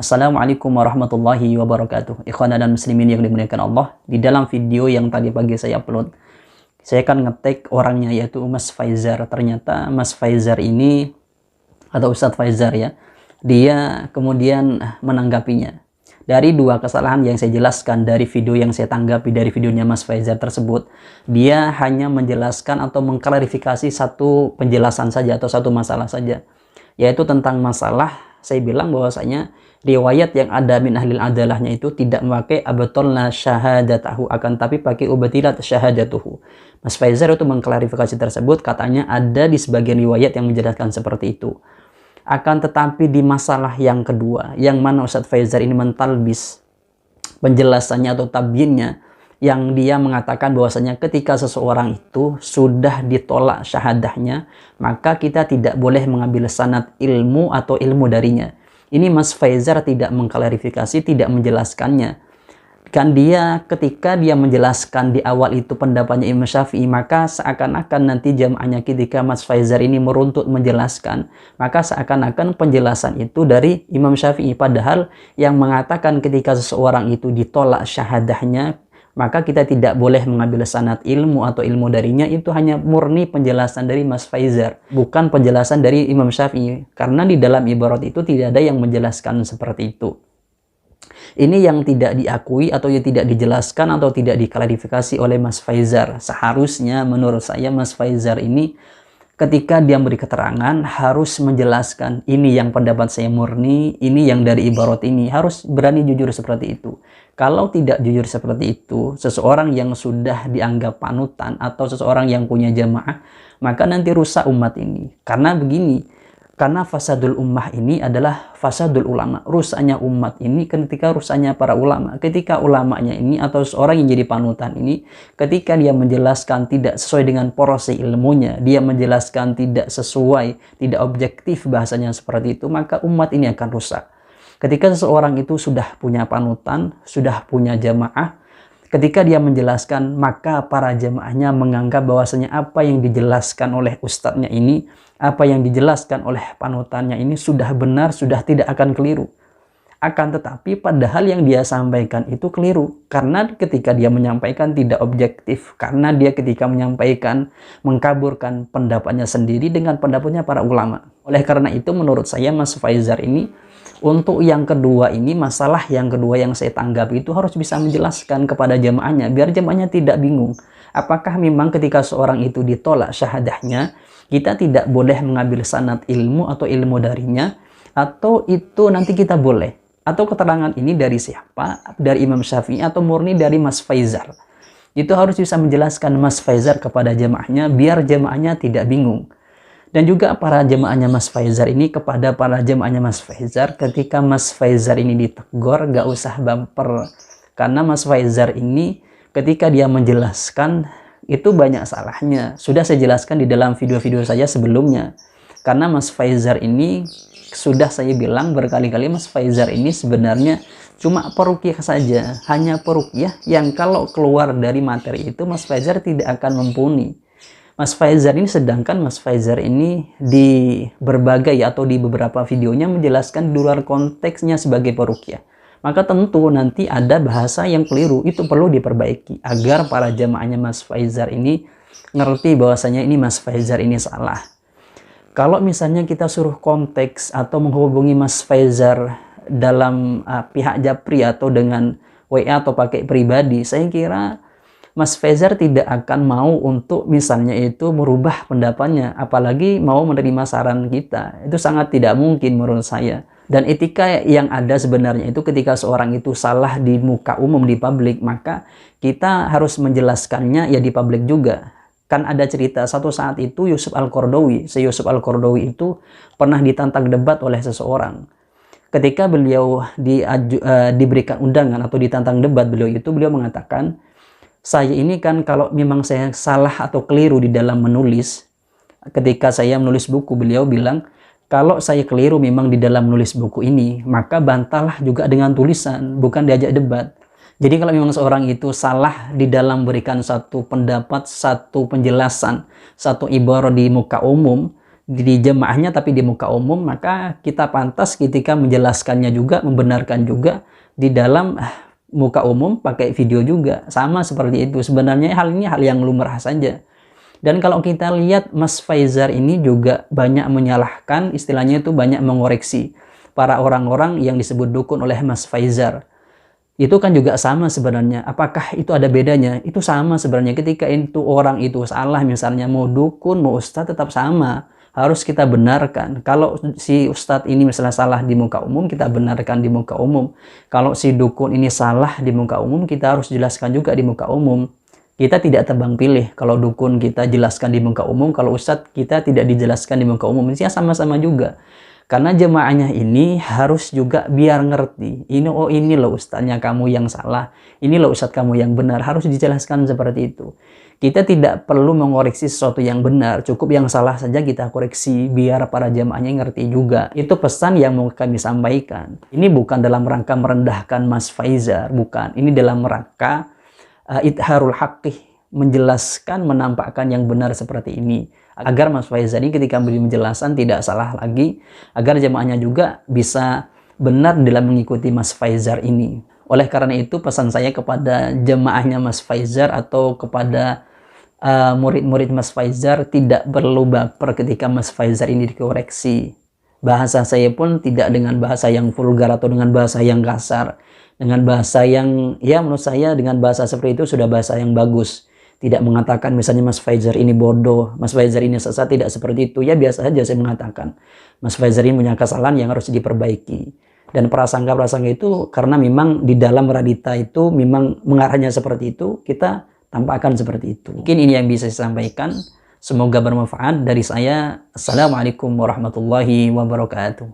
Assalamualaikum warahmatullahi wabarakatuh. Ikhwan dan muslimin yang dimuliakan Allah. Di dalam video yang tadi pagi saya upload, saya akan ngetek orangnya, yaitu Mas Faizar. Ternyata Mas Faizar ini, atau Ustadz Faizar ya, dia kemudian menanggapinya. Dari dua kesalahan yang saya jelaskan dari video yang saya tanggapi dari videonya Mas Faizar tersebut, dia hanya menjelaskan atau mengklarifikasi satu penjelasan saja atau satu masalah saja, yaitu tentang masalah saya bilang bahwasanya riwayat yang ada min ahlil adalahnya itu tidak memakai abatolna syahadatahu, akan tapi pakai ubatilat syahadatuhu. Mas Faizar itu mengklarifikasi tersebut, katanya ada di sebagian riwayat yang menjelaskan seperti itu. Akan tetapi di masalah yang kedua, yang mana Ustadz Faizar ini mentalbis penjelasannya atau tabyinnya, yang dia mengatakan bahwasanya ketika seseorang itu sudah ditolak syahadahnya, maka kita tidak boleh mengambil sanad ilmu atau ilmu darinya. Ini Mas Faizar tidak mengklarifikasi, tidak menjelaskannya. Kan dia ketika dia menjelaskan di awal itu pendapatnya Imam Syafi'i, maka seakan-akan nanti jamaahnya ketika Mas Faizar ini meruntut menjelaskan, maka seakan-akan penjelasan itu dari Imam Syafi'i. Padahal yang mengatakan ketika seseorang itu ditolak syahadahnya, maka kita tidak boleh mengambil sanad ilmu atau ilmu darinya, itu hanya murni penjelasan dari Mas Faizar, bukan penjelasan dari Imam Syafi'i. Karena di dalam ibarat itu tidak ada yang menjelaskan seperti itu. Ini yang tidak diakui atau yang tidak dijelaskan atau tidak diklarifikasi oleh Mas Faizar. Seharusnya menurut saya Mas Faizar ini ketika dia beri keterangan harus menjelaskan, ini yang pendapat saya murni, ini yang dari ibarat ini, harus berani jujur seperti itu. Kalau tidak jujur seperti itu, seseorang yang sudah dianggap panutan atau seseorang yang punya jamaah, maka nanti rusak umat ini. Karena begini, karena fasadul ummah ini adalah fasadul ulama. Rusaknya umat ini ketika rusaknya para ulama. Ketika ulamanya ini atau seorang yang jadi panutan ini, ketika dia menjelaskan tidak sesuai dengan porsi ilmunya, dia menjelaskan tidak sesuai, tidak objektif bahasanya seperti itu, maka umat ini akan rusak. Ketika seseorang itu sudah punya panutan, sudah punya jamaah, ketika dia menjelaskan, maka para jamaahnya menganggap bahwasanya apa yang dijelaskan oleh ustadznya ini, apa yang dijelaskan oleh panutannya ini sudah benar, sudah tidak akan keliru. Akan tetapi padahal yang dia sampaikan itu keliru. Karena ketika dia menyampaikan tidak objektif. Karena dia ketika menyampaikan mengkaburkan pendapatnya sendiri dengan pendapatnya para ulama. Oleh karena itu menurut saya Mas Faizar ini, untuk yang kedua ini, masalah yang kedua yang saya tanggapi itu harus bisa menjelaskan kepada jamaahnya, biar jamaahnya tidak bingung. Apakah memang ketika seorang itu ditolak syahadahnya, kita tidak boleh mengambil sanad ilmu atau ilmu darinya, atau itu nanti kita boleh? Atau keterangan ini dari siapa? Dari Imam Syafi'i atau murni dari Mas Faizar? Itu harus bisa menjelaskan Mas Faizar kepada jamaahnya, biar jamaahnya tidak bingung. Dan juga para jemaahnya Mas Faizar ini kepada para jemaahnya Mas Faizar, ketika Mas Faizar ini ditegur, gak usah baper. Karena Mas Faizar ini ketika dia menjelaskan itu banyak salahnya. Sudah saya jelaskan di dalam video-video saya sebelumnya. Karena Mas Faizar ini sudah saya bilang berkali-kali, Mas Faizar ini sebenarnya cuma peruqyah saja. Hanya peruqyah yang kalau keluar dari materi itu Mas Faizar tidak akan mumpuni. Mas Faizar ini, sedangkan Mas Faizar ini di berbagai atau di beberapa videonya menjelaskan di luar konteksnya sebagai peruqyah. Maka tentu nanti ada bahasa yang keliru, itu perlu diperbaiki agar para jamaahnya Mas Faizar ini ngerti bahwasanya ini Mas Faizar ini salah. Kalau misalnya kita suruh konteks atau menghubungi Mas Faizar dalam pihak Japri atau dengan WA atau pakai pribadi, saya kira Mas Faizar tidak akan mau untuk misalnya itu merubah pendapatnya, apalagi mau menerima saran kita. Itu sangat tidak mungkin menurut saya. Dan etika yang ada sebenarnya itu ketika seorang itu salah di muka umum, di publik, maka kita harus menjelaskannya ya di publik juga. Kan ada cerita satu saat itu Yusuf Al-Qaradawi, Yusuf Al-Qaradawi itu pernah ditantang debat oleh seseorang. Ketika beliau diberikan undangan atau ditantang debat, beliau mengatakan, saya ini kan kalau memang saya salah atau keliru di dalam menulis, ketika saya menulis buku, beliau bilang, kalau saya keliru memang di dalam menulis buku ini, maka bantahlah juga dengan tulisan, bukan diajak debat. Jadi kalau memang seorang itu salah di dalam berikan satu pendapat, satu penjelasan, satu ibarat di muka umum, di jemaahnya tapi di muka umum, maka kita pantas ketika menjelaskannya juga, membenarkan juga di dalam muka umum pakai video juga. Sama seperti itu. Sebenarnya hal ini hal yang lumrah saja. Dan kalau kita lihat Mas Faizar ini juga banyak menyalahkan, istilahnya itu banyak mengoreksi para orang-orang yang disebut dukun oleh Mas Faizar. Itu kan juga sama sebenarnya. Apakah itu ada bedanya? Itu sama sebenarnya. Ketika itu orang itu salah, misalnya mau dukun, mau ustadz, tetap sama. Harus kita benarkan. Kalau si ustadz ini misalnya salah di muka umum, kita benarkan di muka umum. Kalau si dukun ini salah di muka umum, kita harus jelaskan juga di muka umum. Kita tidak tebang pilih. Kalau dukun kita jelaskan di muka umum, kalau ustadz kita tidak dijelaskan di muka umum. Ini sama-sama juga. Karena jemaahnya ini harus juga biar ngerti. Ini loh ustadznya kamu yang salah. Ini loh ustadz kamu yang benar. Harus dijelaskan seperti itu. Kita tidak perlu mengoreksi sesuatu yang benar. Cukup yang salah saja kita koreksi. Biar para jemaahnya ngerti juga. Itu pesan yang mau kami sampaikan. Ini bukan dalam rangka merendahkan Mas Faizar. Bukan. Ini dalam rangka idharul haqqih. Menjelaskan, menampakkan yang benar seperti ini. Agar Mas Faizar ini ketika beri penjelasan tidak salah lagi. Agar jemaahnya juga bisa benar dalam mengikuti Mas Faizar ini. Oleh karena itu pesan saya kepada jemaahnya Mas Faizar atau kepada murid-murid Mas Faizar, tidak perlu baper ketika Mas Faizar ini dikoreksi. Bahasa saya pun tidak dengan bahasa yang vulgar atau dengan bahasa yang kasar. Dengan bahasa yang, ya menurut saya dengan bahasa seperti itu sudah bahasa yang bagus. Tidak mengatakan misalnya Mas Faizar ini bodoh, Mas Faizar ini sesat, tidak seperti itu. Ya biasa saja saya mengatakan Mas Faizar ini punya kesalahan yang harus diperbaiki. Dan prasangka-prasangka itu karena memang di dalam radita itu memang mengarahnya seperti itu, kita tampakkan seperti itu. Mungkin ini yang bisa saya sampaikan. Semoga bermanfaat dari saya. Assalamualaikum warahmatullahi wabarakatuh.